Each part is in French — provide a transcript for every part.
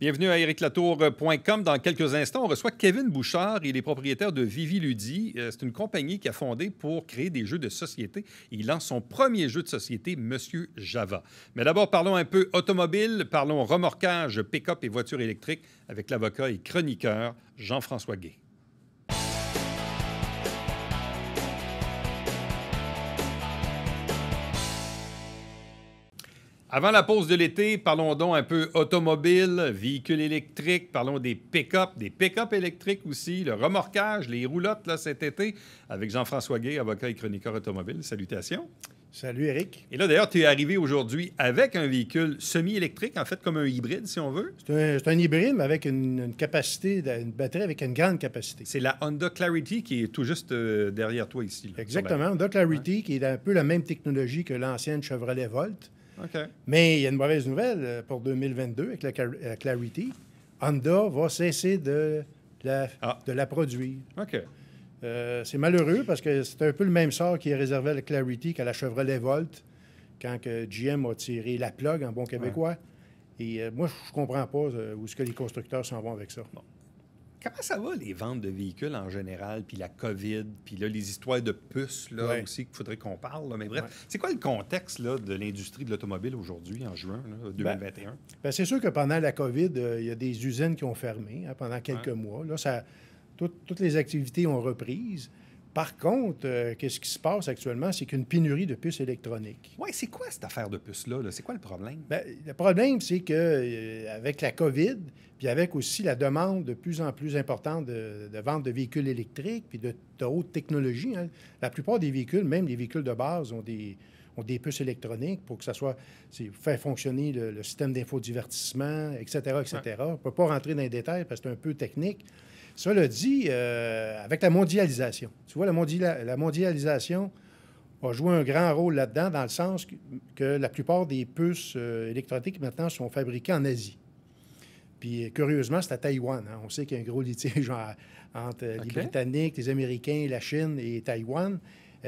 Bienvenue à ericlatour.com. Dans quelques instants, on reçoit Kevin Bouchard. Il est propriétaire de Viviludi. C'est une compagnie qu'il a fondée pour créer des jeux de société. Il lance son premier jeu de société, Monsieur Java. Mais d'abord, parlons un peu automobile. Parlons remorquage, pick-up et voitures électriques avec l'avocat et chroniqueur Jean-François Guay. Avant la pause de l'été, parlons donc un peu automobile, véhicules électriques, parlons des pick-up électriques aussi, le remorquage, les roulottes là, cet été, avec Jean-François Guay, avocat et chroniqueur automobile. Salutations. Salut, Éric. Et là, d'ailleurs, tu es arrivé aujourd'hui avec un véhicule semi-électrique, en fait, comme un hybride, si on veut. C'est un hybride, mais avec une capacité, une batterie avec une grande capacité. C'est la Honda Clarity qui est tout juste derrière toi ici. Là, exactement. Honda Clarity, qui est un peu la même technologie que l'ancienne Chevrolet Volt. OK. Mais il y a une mauvaise nouvelle pour 2022 avec la Clarity. Honda va cesser de la produire. OK. C'est malheureux parce que c'est un peu le même sort qui est réservé à la Clarity qu'à la Chevrolet Volt quand que GM a tiré la plug en bon québécois. Ouais. Et moi, je ne comprends pas où est-ce que les constructeurs s'en vont avec ça. Bon. Comment ça va, les ventes de véhicules en général, puis la COVID, puis là, les histoires de puces là, aussi qu'il faudrait qu'on parle. Là. Mais bref, c'est quoi le contexte là, de l'industrie de l'automobile aujourd'hui, en juin là, 2021? C'est sûr que pendant la COVID, il y a des usines qui ont fermé pendant quelques mois. Là, toutes les activités ont reprise. Par contre, qu'est-ce qui se passe actuellement? C'est qu'une pénurie de puces électroniques. Oui, c'est quoi cette affaire de puces-là? Là? C'est quoi le problème? Le problème, c'est qu'avec la COVID, puis avec aussi la demande de plus en plus importante de vente de véhicules électriques, puis de haute technologie, la plupart des véhicules, même les véhicules de base, ont des puces électroniques pour que ça soit... faire fonctionner le système d'infodivertissement, etc., etc. On ne peut pas rentrer dans les détails parce que c'est un peu technique. Cela dit, avec la mondialisation, tu vois, la mondialisation a joué un grand rôle là-dedans, dans le sens que la plupart des puces électroniques maintenant sont fabriquées en Asie. Puis, curieusement, c'est à Taïwan. On sait qu'il y a un gros litige entre les Britanniques, les Américains, la Chine et Taïwan,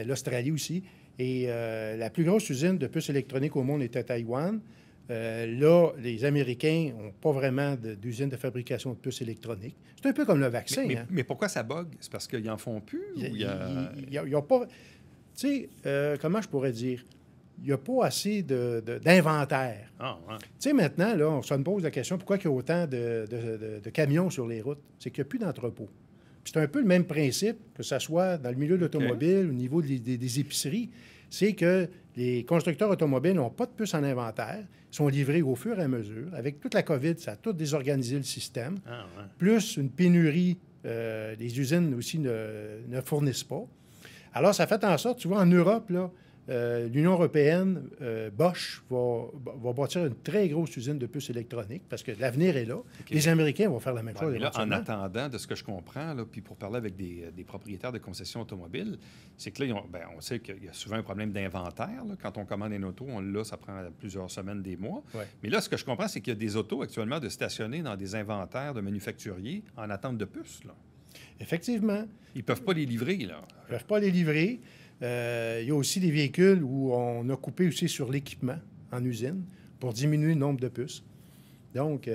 l'Australie aussi. Et la plus grosse usine de puces électroniques au monde est à Taïwan. Là, les Américains n'ont pas vraiment d'usine de fabrication de puces électroniques. C'est un peu comme le vaccin. Mais pourquoi ça bug? C'est parce qu'ils n'en font plus? Ils n'ont pas... Tu sais, comment je pourrais dire? Il n'y a pas assez d'inventaire. Tu sais, maintenant, là, on se pose la question, pourquoi il y a autant de camions sur les routes? C'est qu'il n'y a plus d'entrepôts. C'est un peu le même principe, que ce soit dans le milieu de l'automobile, au niveau des épiceries, c'est que les constructeurs automobiles n'ont pas de puces en inventaire, sont livrés au fur et à mesure. Avec toute la COVID, ça a tout désorganisé le système. Plus une pénurie, les usines aussi ne fournissent pas. Alors, ça fait en sorte, tu vois, en Europe, là, l'Union européenne, Bosch, va bâtir une très grosse usine de puces électroniques parce que l'avenir est là. Les Américains vont faire la même chose. Là, en attendant, de ce que je comprends, là, puis pour parler avec des propriétaires de concessions automobiles, c'est que là, on sait qu'il y a souvent un problème d'inventaire. Là. Quand on commande une auto, ça prend plusieurs semaines, des mois. Mais là, ce que je comprends, c'est qu'il y a des autos actuellement de stationner dans des inventaires de manufacturiers en attente de puces. Là. Effectivement. Ils ne peuvent pas les livrer, là. Ils ne peuvent pas les livrer. Il y a aussi des véhicules où on a coupé aussi sur l'équipement en usine pour diminuer le nombre de puces. Donc,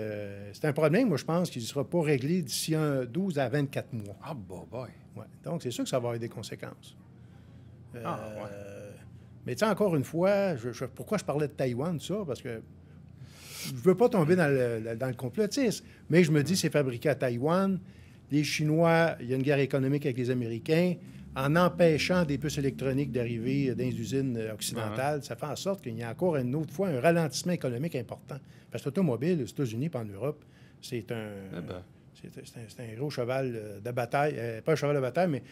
c'est un problème, moi, je pense, qui ne sera pas réglé d'ici 12 à 24 mois. Ah, boy. Ouais. Donc, c'est sûr que ça va avoir des conséquences. Mais tu sais, encore une fois, pourquoi je parlais de Taïwan, ça? Parce que je ne veux pas tomber dans le complotisme, mais je me dis c'est fabriqué à Taïwan. Les Chinois, il y a une guerre économique avec les Américains. En empêchant des puces électroniques d'arriver dans les usines occidentales, ça fait en sorte qu'il y a encore une autre fois un ralentissement économique important. Parce que l'automobile aux États-Unis et en Europe, c'est un gros cheval de bataille. Pas un cheval de bataille, mais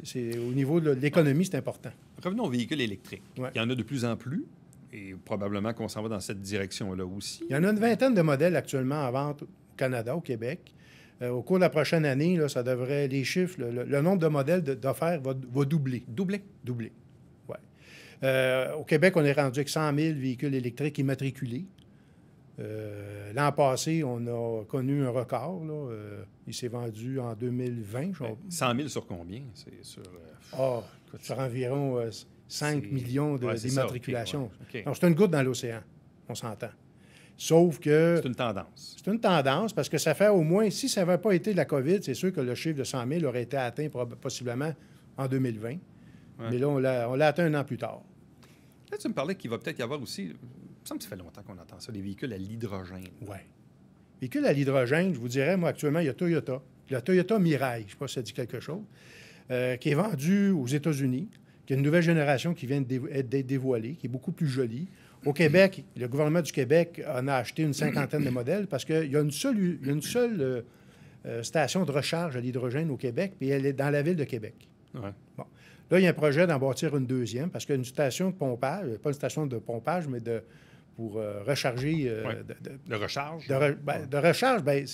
c'est au niveau de l'économie, c'est important. Revenons aux véhicules électriques. Il y en a de plus en plus. Et probablement qu'on s'en va dans cette direction-là aussi. Il y en a une vingtaine de modèles actuellement en vente au Canada, au Québec. Au cours de la prochaine année, là, ça devrait, les chiffres, le nombre de modèles d'offerts va doubler. Doubler? Doubler, oui. Au Québec, on est rendu avec 100 000 véhicules électriques immatriculés. L'an passé, on a connu un record. Là. Il s'est vendu en 2020. 100 000 sur combien? C'est sur... sur environ 5 millions d'immatriculations. Okay. Donc, c'est une goutte dans l'océan, on s'entend. Sauf que... C'est une tendance. C'est une tendance parce que ça fait au moins, si ça n'avait pas été de la COVID, c'est sûr que le chiffre de 100 000 aurait été atteint possiblement en 2020. Ouais. Mais là, on l'a atteint un an plus tard. Là, tu me parlais qu'il va peut-être y avoir aussi, il me semble que ça fait longtemps qu'on entend ça, des véhicules à l'hydrogène. Oui. Véhicules à l'hydrogène, je vous dirais, moi, actuellement, il y a Toyota. La Toyota Mirai, je ne sais pas si ça dit quelque chose, qui est vendue aux États-Unis, qui a une nouvelle génération qui vient d'être dévoilée, qui est beaucoup plus jolie. Au Québec, le gouvernement du Québec en a acheté une cinquantaine de modèles parce qu'il y a une seule station de recharge à l'hydrogène au Québec, puis elle est dans la ville de Québec. Ouais. Bon. Là, il y a un projet d'en bâtir une deuxième parce qu'il y a une station de pompage, pas une station de pompage, mais pour recharger... de recharge? De recharge, bien,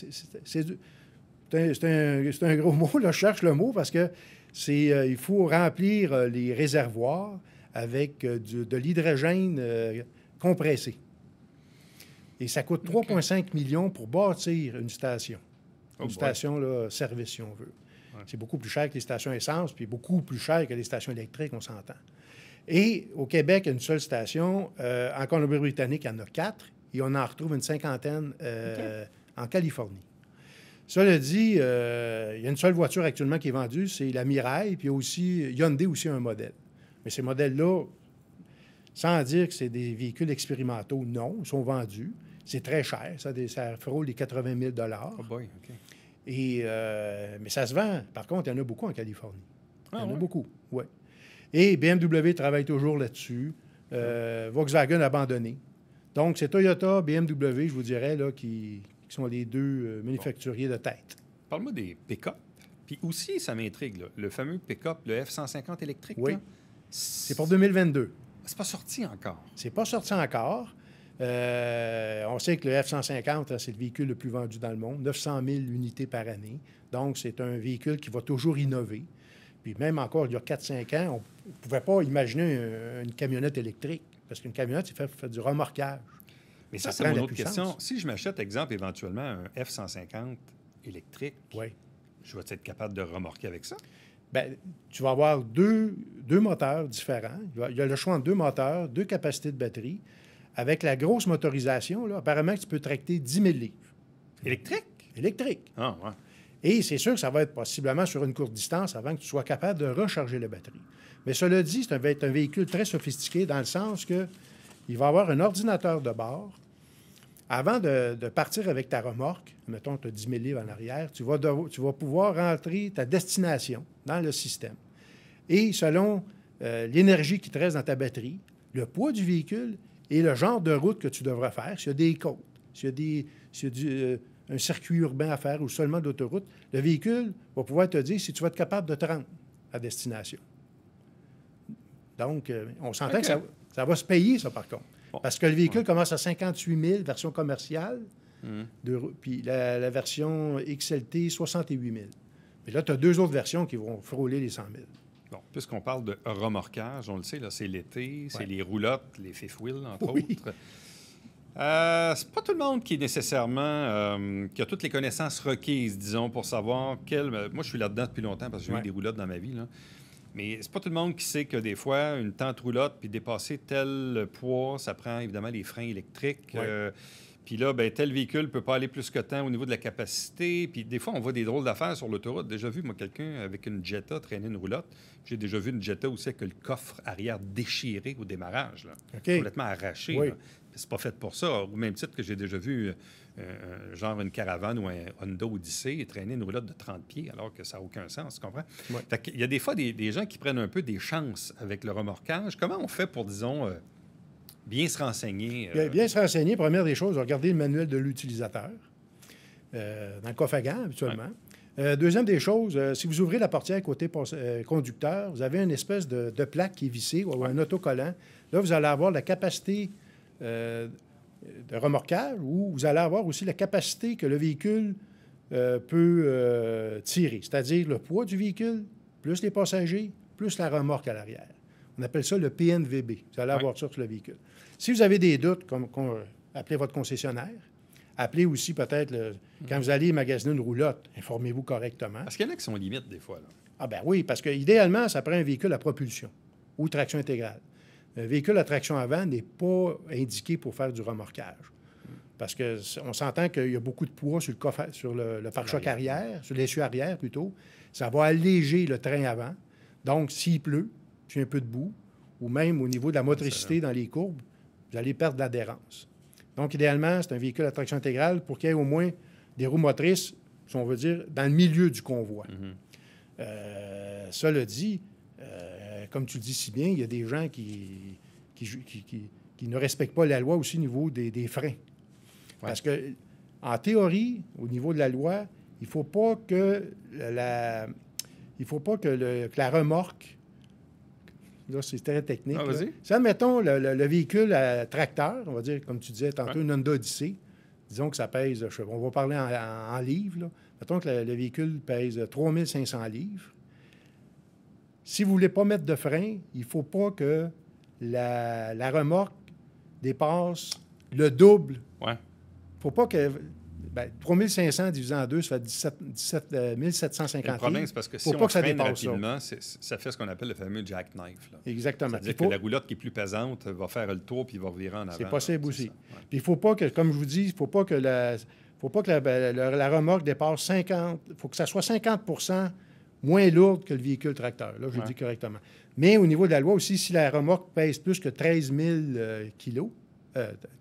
c'est un gros mot, là, je cherche le mot, parce que il faut remplir les réservoirs avec de l'hydrogène compressé. Et ça coûte 3,5 millions pour bâtir une station. Une station, là, service, si on veut. Ouais. C'est beaucoup plus cher que les stations essence, puis beaucoup plus cher que les stations électriques, on s'entend. Et au Québec, il y a une seule station. En Colombie-Britannique, il y en a 4. Et on en retrouve une cinquantaine en Californie. Cela dit, il y a une seule voiture actuellement qui est vendue, c'est la Mirai, puis il y a aussi Hyundai aussi un modèle. Mais ces modèles-là, sans dire que c'est des véhicules expérimentaux, non, ils sont vendus. C'est très cher, ça frôle les 80 000 $. Oh boy, OK. Mais ça se vend. Par contre, il y en a beaucoup en Californie. Il y en a beaucoup, oui. Et BMW travaille toujours là-dessus. Volkswagen a abandonné. Donc, c'est Toyota, BMW, je vous dirais, là, qui sont les deux manufacturiers de tête. Parle-moi des pick-up. Puis aussi, ça m'intrigue, là, le fameux pick-up, le F-150 électrique. Oui. Là, c'est pour 2022. C'est pas sorti encore. C'est pas sorti encore. On sait que le F-150, c'est le véhicule le plus vendu dans le monde, 900 000 unités par année. Donc, c'est un véhicule qui va toujours innover. Puis même encore, il y a 4-5 ans, on ne pouvait pas imaginer une camionnette électrique, parce qu'une camionnette, c'est fait du remorquage. Mais ça c'est mon autre question. Si je m'achète, exemple, éventuellement, un F-150 électrique, oui. Je vais être capable de remorquer avec ça? Bien, tu vas avoir deux moteurs différents. Il y a le choix entre 2 moteurs, 2 capacités de batterie. Avec la grosse motorisation, là, apparemment, tu peux tracter 10 000 livres. Électrique? Électrique. Ah, ouais. Et c'est sûr que ça va être possiblement sur une courte distance avant que tu sois capable de recharger la batterie. Mais cela dit, ça va être un véhicule très sophistiqué dans le sens qu'il va avoir un ordinateur de bord. Avant de partir avec ta remorque, mettons, tu as 10 000 livres en arrière, tu vas pouvoir rentrer ta destination dans le système. Et selon l'énergie qui te reste dans ta batterie, le poids du véhicule et le genre de route que tu devras faire, s'il y a des côtes, s'il y a un circuit urbain à faire ou seulement d'autoroute, le véhicule va pouvoir te dire si tu vas être capable de te rendre à destination. Donc, on s'entend que ça va se payer, ça, par contre. Bon. Parce que le véhicule commence à 58 000, version commerciale, puis la version XLT, 68 000. Mais là, tu as 2 autres versions qui vont frôler les 100 000. Bon, puisqu'on parle de remorquage, on le sait, là, c'est l'été, c'est les roulottes, les fifth wheels, entre autres. C'est pas tout le monde qui est nécessairement... qui a toutes les connaissances requises, disons, pour savoir quel... Moi, je suis là-dedans depuis longtemps parce que j'ai eu des roulottes dans ma vie, là. Mais c'est pas tout le monde qui sait que des fois, une tente roulotte, puis dépasser tel poids, ça prend évidemment les freins électriques. Puis là, ben, tel véhicule ne peut pas aller plus que tant au niveau de la capacité. Puis des fois, on voit des drôles d'affaires sur l'autoroute. Déjà vu, moi, quelqu'un avec une Jetta traîner une roulotte. J'ai déjà vu une Jetta aussi avec le coffre arrière déchiré au démarrage, là. Complètement arraché. Oui. C'est pas fait pour ça. Au même titre que j'ai déjà vu genre une caravane ou un Honda Odyssey traîner une roulotte de 30 pieds alors que ça n'a aucun sens, tu comprends? Ouais. Fait qu'il y a des fois des gens qui prennent un peu des chances avec le remorquage. Comment on fait pour, disons... bien se renseigner. Bien se renseigner, première des choses, regarder le manuel de l'utilisateur, dans le coffre à gants, habituellement. Deuxième des choses, si vous ouvrez la portière côté conducteur, vous avez une espèce de plaque qui est vissée ou un autocollant. Là, vous allez avoir la capacité de remorquage ou vous allez avoir aussi la capacité que le véhicule peut tirer, c'est-à-dire le poids du véhicule, plus les passagers, plus la remorque à l'arrière. On appelle ça le PNVB. Vous allez avoir ça sur le véhicule. Si vous avez des doutes, appelez votre concessionnaire. Appelez aussi peut-être, quand vous allez magasiner une roulotte, informez-vous correctement. Parce qu'il y en a qui sont limites des fois, là. Ah ben oui, parce qu'idéalement, ça prend un véhicule à propulsion ou traction intégrale. Un véhicule à traction avant n'est pas indiqué pour faire du remorquage. Parce qu'on s'entend qu'il y a beaucoup de poids sur le pare-choc arrière, sur l'essieu arrière plutôt. Ça va alléger le train avant. Donc, s'il pleut, s'il y a un peu de boue, ou même au niveau de la motricité dans les courbes, vous allez perdre de l'adhérence. Donc, idéalement, c'est un véhicule à traction intégrale pour qu'il y ait au moins des roues motrices, si on veut dire, dans le milieu du convoi. Cela dit, comme tu le dis si bien, il y a des gens qui ne respectent pas la loi aussi au niveau des freins. Ouais. Parce que, en théorie, au niveau de la loi, il ne faut pas que la remorque, là, c'est très technique. Ah, si, admettons, le véhicule à tracteur, on va dire, comme tu disais tantôt, une Honda Odyssey, disons que ça pèse, on va parler en livres, là. Mettons que le véhicule pèse 3500 livres. Si vous ne voulez pas mettre de frein, il ne faut pas que la remorque dépasse le double. Ouais. Il ne faut pas que... 3500 divisé en 2, ça fait 17 750 Le problème, c'est parce que si on freine rapidement, ça fait ce qu'on appelle le fameux jackknife. Là. Exactement. C'est-à-dire que la roulotte qui est plus pesante va faire le tour puis va revirer en avant. C'est possible aussi. Ouais. Puis il ne faut pas que, comme je vous dis, il ne faut pas que la remorque dépasse 50... Il faut que ça soit 50 moins lourde que le véhicule tracteur. Là, je le dis correctement. Mais au niveau de la loi aussi, si la remorque pèse plus que 13 000 kilos,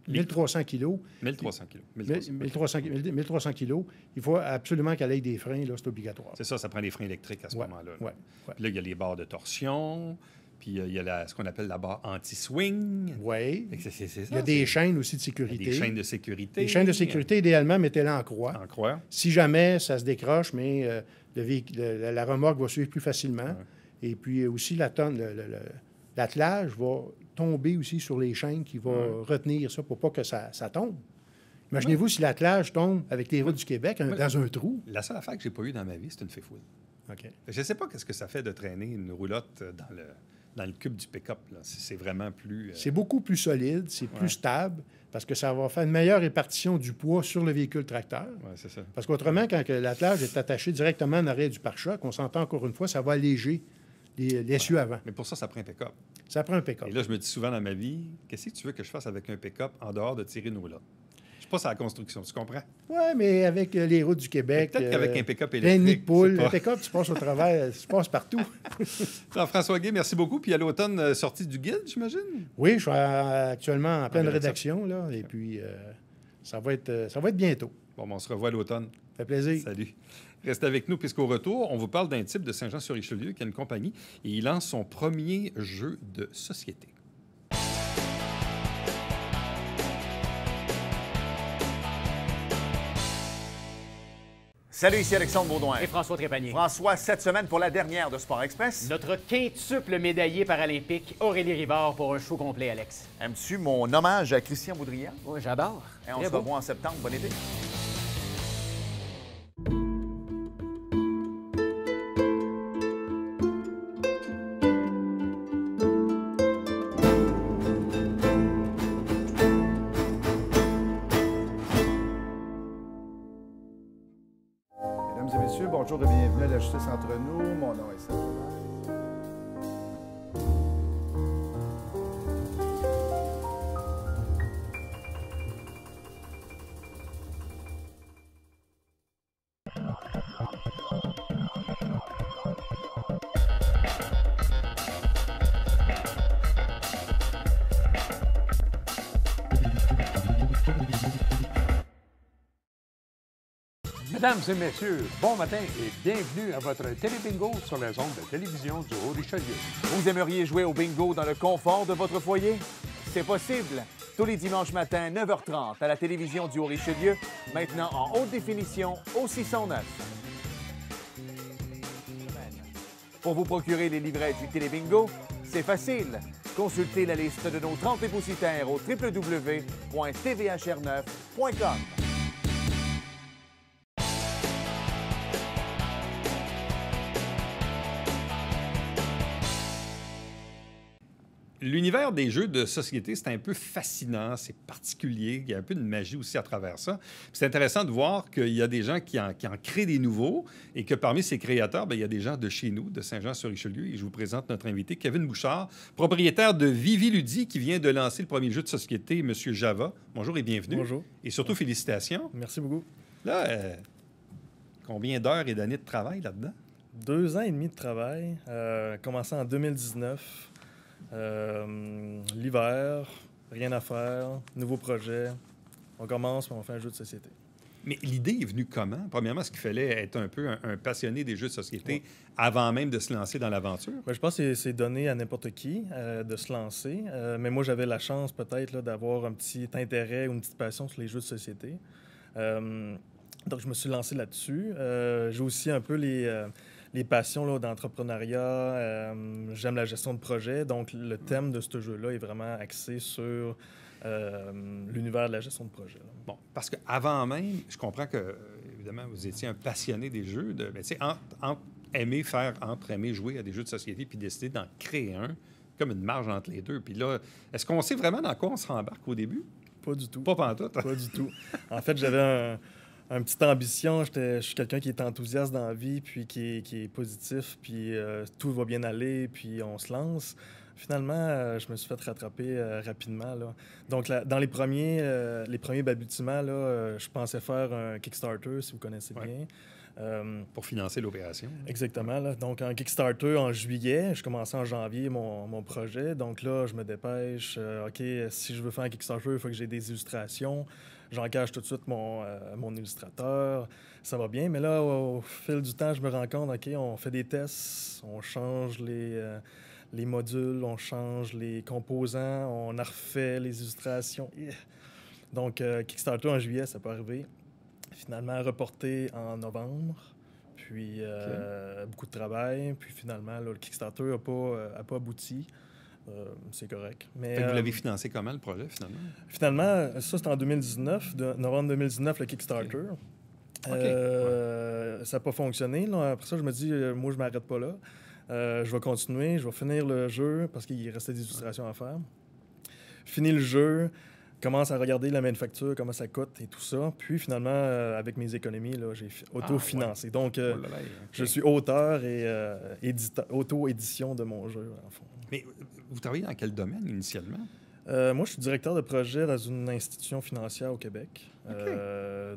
1300 kilos. 1300 kilos. 1300 kilos. Il faut absolument qu'elle ait des freins, là, c'est obligatoire. C'est ça prend des freins électriques à ce moment-là. Ouais. Puis là, il y a les barres de torsion, puis il y a ce qu'on appelle la barre anti-swing. Oui. C'est ça, il y a des chaînes aussi de sécurité. Des chaînes de sécurité. Les chaînes de sécurité, idéalement, mettez-les en croix. En croix. Si jamais ça se décroche, mais la remorque va suivre plus facilement. Ouais. Et puis aussi, l'attelage va tomber aussi sur les chaînes qui vont retenir ça pour pas que ça tombe. Imaginez-vous si l'attelage tombe avec les routes du Québec dans un trou. La seule affaire que j'ai pas eue dans ma vie, c'est une féfoule. OK. Je ne sais pas qu'est-ce que ça fait de traîner une roulotte dans le cube du pick-up. C'est vraiment plus... C'est beaucoup plus solide, c'est plus stable, parce que ça va faire une meilleure répartition du poids sur le véhicule tracteur. Oui, c'est ça. Parce qu'autrement, quand l'attelage est attaché directement en arrière du pare-choc, on s'entend encore une fois, ça va alléger l'essieu avant. Mais pour ça prend un pick-up. Ça prend un pick-up. Et là, je me dis souvent dans ma vie, qu'est-ce que tu veux que je fasse avec un pick-up en dehors de tirer une roulotte? Je passe à la construction, tu comprends? Oui, mais avec les routes du Québec... Peut-être qu'avec un pick-up électrique... Un nid de poule, un pick-up, tu passes au travers, tu passes partout. Jean-François Guay, merci beaucoup. Puis à l'automne, sortie du guide, j'imagine? Oui, je suis actuellement en pleine rédaction, là, et puis ça va être bientôt. Bon, on se revoit à l'automne. Ça fait plaisir. Salut. Restez avec nous, puisqu'au retour, on vous parle d'un type de Saint-Jean-sur-Richelieu qui a une compagnie et il lance son premier jeu de société. Salut, ici Alexandre Baudouin. Et François Trépanier. François, cette semaine pour la dernière de Sport Express. Notre quintuple médaillé paralympique, Aurélie Rivard, pour un show complet, Alex. Aimes-tu mon hommage à Christian Boudrian? Oui, j'adore. Et on se revoit en septembre. Bon été. Bonjour et bienvenue à la Justice entre nous. Mon nom est Serge. Mesdames et messieurs, bon matin et bienvenue à votre télébingo sur les ondes de télévision du Haut-Richelieu. Vous aimeriez jouer au bingo dans le confort de votre foyer? C'est possible. Tous les dimanches matins, 9h30, à la télévision du Haut-Richelieu, maintenant en haute définition au 609. Pour vous procurer les livrets du télébingo, c'est facile. Consultez la liste de nos 30 dépositaires au www.tvhr9.com. L'univers des jeux de société, c'est un peu fascinant, c'est particulier. Il y a un peu de magie aussi à travers ça. Puis c'est intéressant de voir qu'il y a des gens qui en créent des nouveaux et que parmi ces créateurs, bien, il y a des gens de chez nous, de Saint-Jean-sur-Richelieu. Et je vous présente notre invité, Kevin Bouchard, propriétaire de Vivi Ludi, qui vient de lancer le premier jeu de société, Monsieur Java. Bonjour et bienvenue. Bonjour. Et surtout, félicitations. Merci beaucoup. Là, combien d'heures et d'années de travail là-dedans? 2 ans et demi de travail, commencé en 2019. L'hiver, rien à faire, nouveau projet. On commence, puis on fait un jeu de société. Mais l'idée est venue comment? Premièrement, est-ce qu'il fallait être un peu un passionné des jeux de société avant même de se lancer dans l'aventure? Je pense que c'est donné à n'importe qui de se lancer. Mais moi, j'avais la chance peut-être là, d'avoir un petit intérêt ou une petite passion sur les jeux de société. Donc, je me suis lancé là-dessus. J'ai aussi un peu les passions là, d'entrepreneuriat. J'aime la gestion de projet. Donc, le thème de ce jeu-là est vraiment axé sur l'univers de la gestion de projet. Là. Bon, parce qu'avant même, je comprends que, évidemment, vous étiez un passionné des jeux. Mais tu sais, entre aimer jouer à des jeux de société puis décider d'en créer un, comme une marge entre les deux. Puis là, est-ce qu'on sait vraiment dans quoi on se rembarque au début? Pas du tout. Pas pantoute. Pas du tout. En fait, j'avais une petite ambition. Je suis quelqu'un qui est enthousiaste dans la vie, puis qui est positif, puis tout va bien aller, puis on se lance. Finalement, je me suis fait rattraper rapidement. Là. Donc, dans les premiers balbutiements, là, je pensais faire un Kickstarter, si vous connaissez bien. Pour financer l'opération. Exactement. Là. Donc, un Kickstarter en juillet. Je commençais en janvier mon projet. Donc là, je me dépêche. OK, si je veux faire un Kickstarter, il faut que j'ai des illustrations. J'engage tout de suite mon illustrateur. Ça va bien. Mais là, au fil du temps, je me rends compte, OK, on fait des tests, on change les modules, on change les composants, on a refait les illustrations. Donc, Kickstarter en juillet, ça peut arriver. Finalement, reporté en novembre. Puis, beaucoup de travail. Puis, finalement, là, le Kickstarter n'a pas abouti. C'est correct. Mais, vous l'avez financé comment, le projet, finalement? Finalement, ça, c'était en 2019. Novembre 2019, le Kickstarter. Ça n'a pas fonctionné. Là. Après ça, je me dis, moi, je ne m'arrête pas là. Je vais continuer, je vais finir le jeu parce qu'il restait des illustrations à faire. Fini le jeu, commence à regarder la manufacture, comment ça coûte et tout ça. Puis finalement, avec mes économies, là, j'ai auto-financé. Donc, je suis auteur et auto-édition de mon jeu, en fond. Mais vous travaillez dans quel domaine initialement? Moi, je suis directeur de projet dans une institution financière au Québec.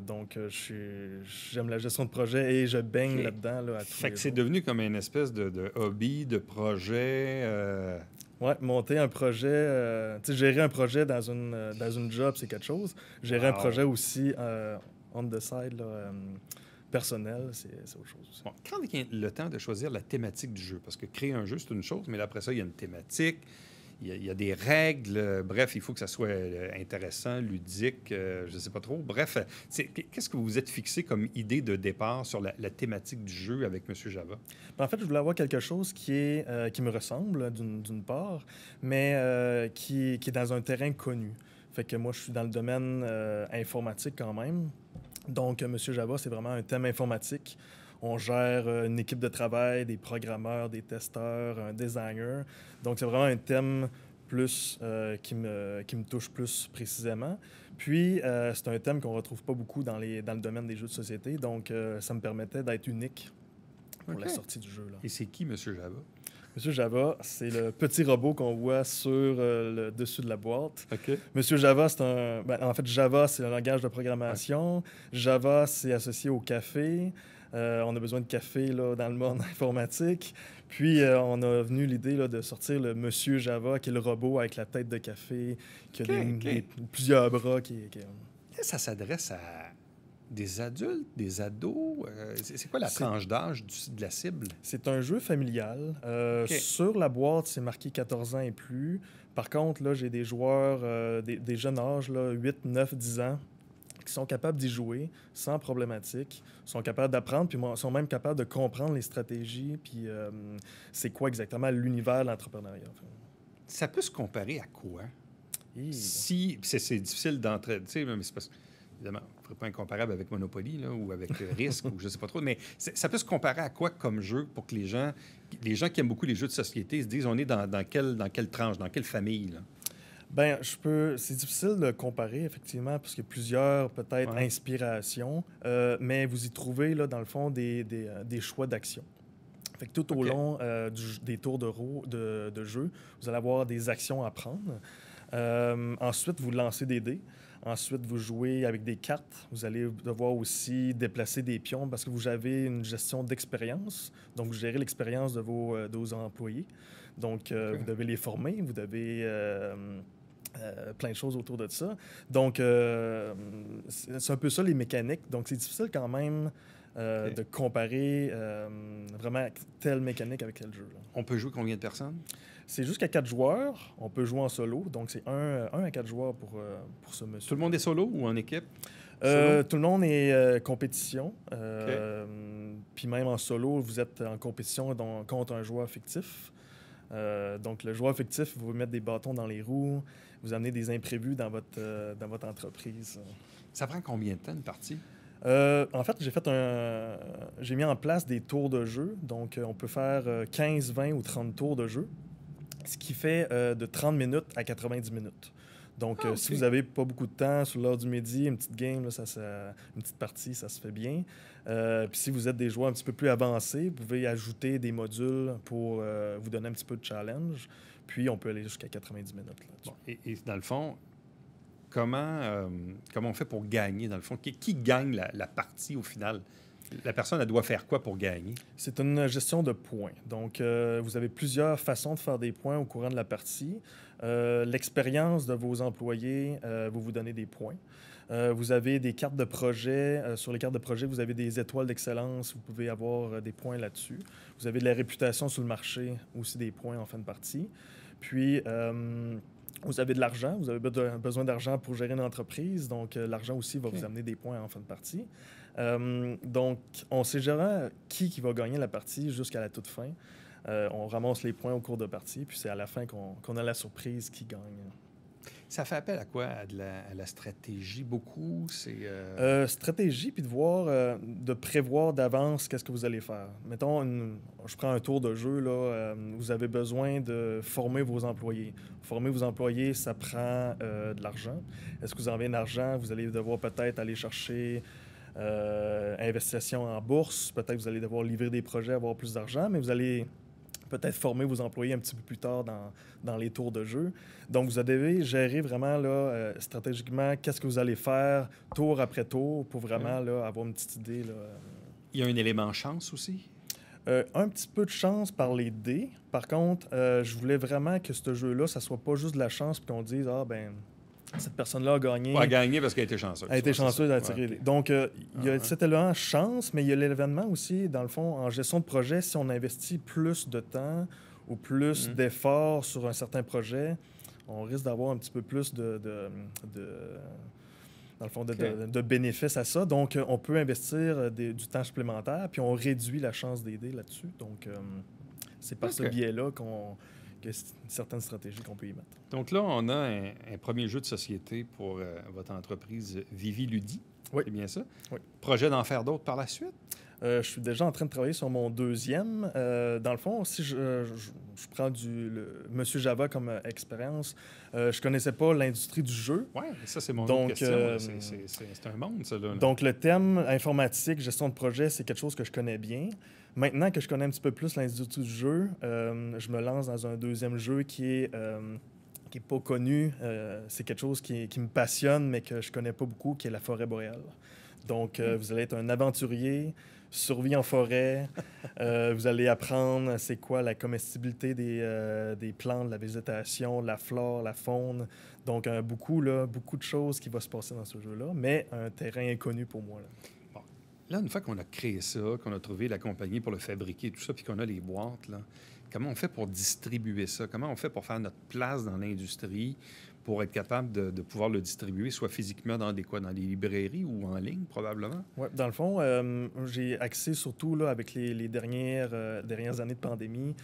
Donc, j'aime la gestion de projet et je baigne là-dedans. Là, fait que c'est devenu comme une espèce de hobby, de projet. Oui, monter un projet, gérer un projet dans une job, c'est quelque chose. Gérer un projet aussi on the side, là, personnel, c'est autre chose aussi. Bon, quand vient le temps de choisir la thématique du jeu? Parce que créer un jeu, c'est une chose, mais après ça, il y a une thématique. Il y a des règles. Bref, il faut que ça soit intéressant, ludique, je ne sais pas trop. Bref, qu'est-ce que vous vous êtes fixé comme idée de départ sur la thématique du jeu avec M. Java? En fait, je voulais avoir quelque chose qui me ressemble, d'une part, mais qui est dans un terrain connu. Fait que moi, je suis dans le domaine informatique quand même. Donc, M. Java, c'est vraiment un thème informatique. On gère une équipe de travail, des programmeurs, des testeurs, un designer. Donc, c'est vraiment un thème plus qui me touche plus précisément. Puis, c'est un thème qu'on ne retrouve pas beaucoup dans le domaine des jeux de société. Donc, ça me permettait d'être unique pour la sortie du jeu. Là. Et c'est qui, M. Java? M. Java, c'est le petit robot qu'on voit sur le dessus de la boîte. OK. M. Java, c'est en fait, Java, c'est un langage de programmation. Java, c'est associé au café. On a besoin de café là, dans le monde informatique. Puis, on a venu l'idée là, de sortir le Monsieur Java, qui est le robot avec la tête de café, qui a plusieurs bras. Ça s'adresse à des adultes, des ados? C'est quoi la tranche d'âge de la cible? C'est un jeu familial. Sur la boîte, c'est marqué 14 ans et plus. Par contre, là, j'ai des joueurs des jeunes âges, là, 8, 9, 10 ans, qui sont capables d'y jouer sans problématique, sont capables d'apprendre, puis sont même capables de comprendre les stratégies, puis c'est quoi exactement l'univers de l'entrepreneuriat. Ça peut se comparer à quoi? Si c'est difficile d'entrer, tu sais, mais c'est parce que évidemment, on ne ferait pas incomparable avec Monopoly là, ou avec Risk ou je ne sais pas trop, mais ça peut se comparer à quoi comme jeu pour que les gens qui aiment beaucoup les jeux de société se disent on est dans quelle tranche, dans quelle famille? Là? Ben, c'est difficile de comparer, effectivement, parce qu'il y a plusieurs, peut-être, Ouais. inspirations, mais vous y trouvez, là, dans le fond, des choix d'action. Fait que tout au OK. long des tours de jeu, vous allez avoir des actions à prendre. Ensuite, vous lancez des dés. Ensuite, vous jouez avec des cartes. Vous allez devoir aussi déplacer des pions parce que vous avez une gestion d'expérience. Donc, vous gérez l'expérience de vos employés. Donc, vous devez les former. Vous devez plein de choses autour de ça. Donc, c'est un peu ça les mécaniques. Donc, c'est difficile quand même de comparer vraiment telle mécanique avec tel jeu. Là. On peut jouer combien de personnes? C'est jusqu'à 4 joueurs. On peut jouer en solo. Donc, c'est 1 à 4 joueurs pour ce monsieur. Tout le monde est solo ou en équipe? Tout le monde est compétition. Puis même en solo, vous êtes en compétition contre un joueur fictif. Donc, le joueur fictif, vous mettre des bâtons dans les roues, vous amener des imprévus dans votre entreprise. Ça prend combien de temps, une partie? En fait, j'ai mis en place des tours de jeu. Donc, on peut faire 15, 20 ou 30 tours de jeu, ce qui fait de 30 minutes à 90 minutes. Donc, si vous n'avez pas beaucoup de temps, sur l'heure du midi, une petite game, là, une petite partie, ça se fait bien. Puis si vous êtes des joueurs un petit peu plus avancés, vous pouvez ajouter des modules pour vous donner un petit peu de challenge. Puis, on peut aller jusqu'à 90 minutes. Là, Bon, et dans le fond, comment on fait pour gagner, dans le fond? Qui gagne la partie au final? La personne, elle doit faire quoi pour gagner? C'est une gestion de points. Donc, vous avez plusieurs façons de faire des points au courant de la partie. L'expérience de vos employés va vous donner des points. Vous avez des cartes de projet. Sur les cartes de projet, vous avez des étoiles d'excellence. Vous pouvez avoir des points là-dessus. Vous avez de la réputation sur le marché, aussi des points en fin de partie. Puis, vous avez de l'argent. Vous avez besoin d'argent pour gérer une entreprise. Donc, l'argent aussi va vous amener des points en fin de partie. Donc, on sait jamais qui va gagner la partie jusqu'à la toute fin. On ramasse les points au cours de partie, puis c'est à la fin qu'on a la surprise qui gagne. Ça fait appel à quoi? À la stratégie, beaucoup? C'est stratégie, puis de prévoir d'avance qu'est-ce que vous allez faire. Mettons, je prends un tour de jeu, là, vous avez besoin de former vos employés. Former vos employés, ça prend de l'argent. Est-ce que vous en avez de l'argent? Vous allez devoir peut-être aller chercher investissement en bourse. Peut-être que vous allez devoir livrer des projets, avoir plus d'argent, mais vous allez peut-être former vos employés un petit peu plus tard dans les tours de jeu. Donc, vous devez gérer vraiment là, stratégiquement qu'est-ce que vous allez faire tour après tour pour vraiment là, avoir une petite idée. Là. Il y a un élément chance aussi? Un petit peu de chance par les dés. Par contre, je voulais vraiment que ce jeu-là, ça soit pas juste de la chance puis qu'on dise « Ah, ben cette personne-là a gagné. » Pas gagné parce qu'elle a été chanceuse. Elle a été chanceuse à tirer. Ouais. Donc, il y a cet élément chance, mais il y a l'événement aussi, dans le fond, en gestion de projet, si on investit plus de temps ou plus d'efforts sur un certain projet, on risque d'avoir un petit peu plus dans le fond, de bénéfices à ça. Donc, on peut investir du temps supplémentaire, puis on réduit la chance d'aider là-dessus. Donc, c'est par ce biais-là qu'il y a une certaine stratégie qu'on peut y mettre. Donc là, on a un premier jeu de société pour votre entreprise Vivi Ludi. Oui. C'est bien ça? Oui. Projet d'en faire d'autres par la suite? Je suis déjà en train de travailler sur mon deuxième. Dans le fond, si je prends Monsieur Java comme expérience, je connaissais pas l'industrie du jeu. Oui, ça, c'est mon autre question. C'est un monde, ça. Là. Donc, le thème informatique, gestion de projet, c'est quelque chose que je connais bien. Maintenant que je connais un petit peu plus l'industrie du jeu, je me lance dans un deuxième jeu qui est pas connu. C'est quelque chose qui me passionne, mais que je connais pas beaucoup, qui est la forêt boréale. Donc, vous allez être un aventurier, survie en forêt. Vous allez apprendre c'est quoi la comestibilité des plantes, la végétation, la flore, la faune. Donc, beaucoup de choses qui vont se passer dans ce jeu-là, mais un terrain inconnu pour moi. Là. Là, une fois qu'on a créé ça, qu'on a trouvé la compagnie pour le fabriquer, tout ça, puis qu'on a les boîtes, là, comment on fait pour distribuer ça? Comment on fait pour faire notre place dans l'industrie, pour être capable de pouvoir le distribuer, soit physiquement dans les librairies ou en ligne, probablement? Oui, dans le fond, j'ai axé surtout là, avec les dernières années de pandémie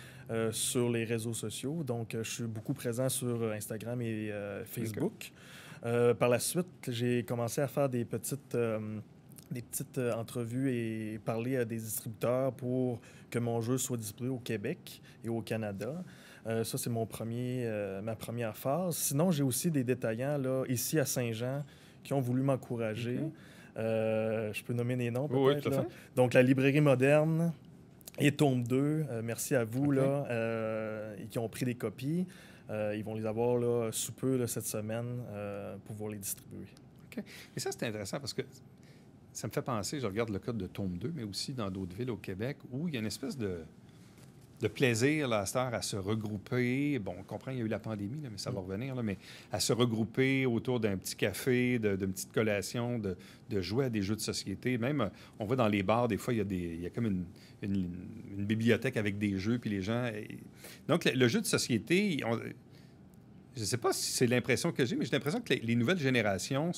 sur les réseaux sociaux. Donc, je suis beaucoup présent sur Instagram et Facebook. Par la suite, j'ai commencé à faire des petites entrevues et parler à des distributeurs pour que mon jeu soit distribué au Québec et au Canada. Ça, c'est ma première phase. Sinon, j'ai aussi des détaillants là, ici à Saint-Jean qui ont voulu m'encourager. Je peux nommer des noms, peut-être. Oui, tout à là. fait. Donc, la Librairie Moderne et Tome 2, merci à vous là, qui ont pris des copies. Ils vont les avoir là, sous peu là, cette semaine pour pouvoir les distribuer. OK. Et ça, c'est intéressant parce que ça me fait penser, je regarde le cas de Tome 2, mais aussi dans d'autres villes au Québec, où il y a une espèce de plaisir là, à cette heure à se regrouper. Bon, on comprend qu'il y a eu la pandémie, là, mais ça va revenir, là, mais à se regrouper autour d'un petit café, d'une petite collation, de jouer à des jeux de société. Même, on voit dans les bars, des fois, il y a comme une bibliothèque avec des jeux, puis les gens... Donc, le jeu de société, je ne sais pas si c'est l'impression que j'ai, mais j'ai l'impression que les nouvelles générations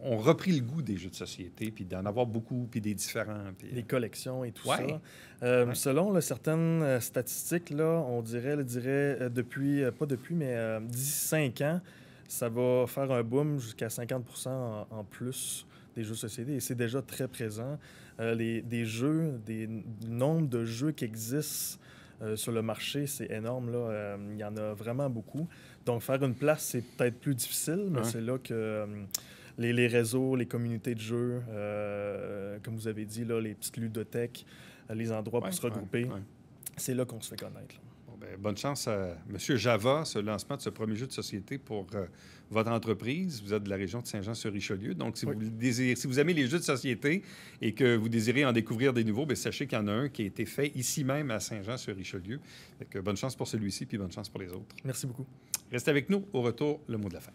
ont repris le goût des jeux de société, puis d'en avoir beaucoup, puis des différents. Puis... Les collections et tout Ouais. ça. Selon là, certaines statistiques, là, on dirait d'ici 5 ans, ça va faire un boom jusqu'à 50% en plus des jeux de société, et c'est déjà très présent. Le nombre de jeux qui existent sur le marché, c'est énorme. Là. Il y en a vraiment beaucoup. Donc, faire une place, c'est peut-être plus difficile, mais c'est là que... Les réseaux, les communautés de jeux, comme vous avez dit, là, les petites ludothèques, les endroits pour se regrouper, c'est là qu'on se fait connaître. Bon, ben, bonne chance à M. Java, ce lancement de ce premier jeu de société pour votre entreprise. Vous êtes de la région de Saint-Jean-sur-Richelieu. Donc, si vous aimez les jeux de société et que vous désirez en découvrir des nouveaux, bien, sachez qu'il y en a un qui a été fait ici même à Saint-Jean-sur-Richelieu. Donc, bonne chance pour celui-ci, puis bonne chance pour les autres. Merci beaucoup. Restez avec nous. Au retour, le mot de la fin.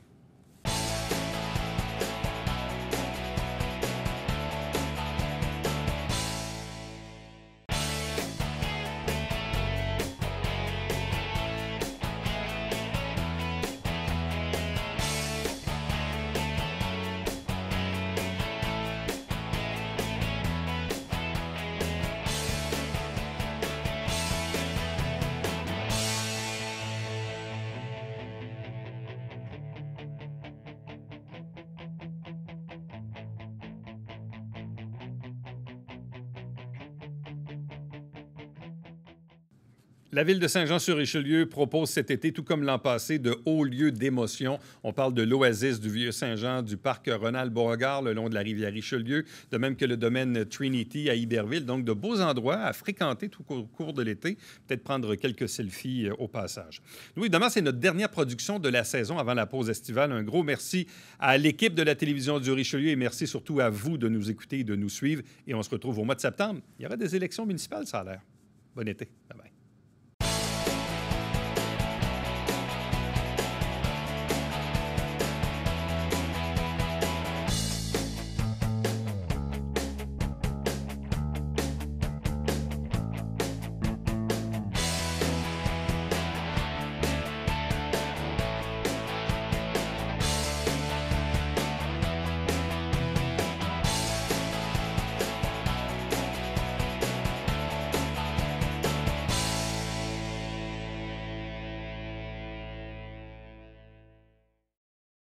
La Ville de Saint-Jean-sur-Richelieu propose cet été, tout comme l'an passé, de hauts lieux d'émotion. On parle de l'Oasis du Vieux-Saint-Jean, du parc Ronald-Beauregard le long de la rivière Richelieu, de même que le domaine Trinity à Iberville. Donc, de beaux endroits à fréquenter tout au cours de l'été. Peut-être prendre quelques selfies au passage. Nous, évidemment, c'est notre dernière production de la saison avant la pause estivale. Un gros merci à l'équipe de la télévision du Richelieu et merci surtout à vous de nous écouter et de nous suivre. Et on se retrouve au mois de septembre. Il y aura des élections municipales, ça a l'air. Bon été. Bye-bye.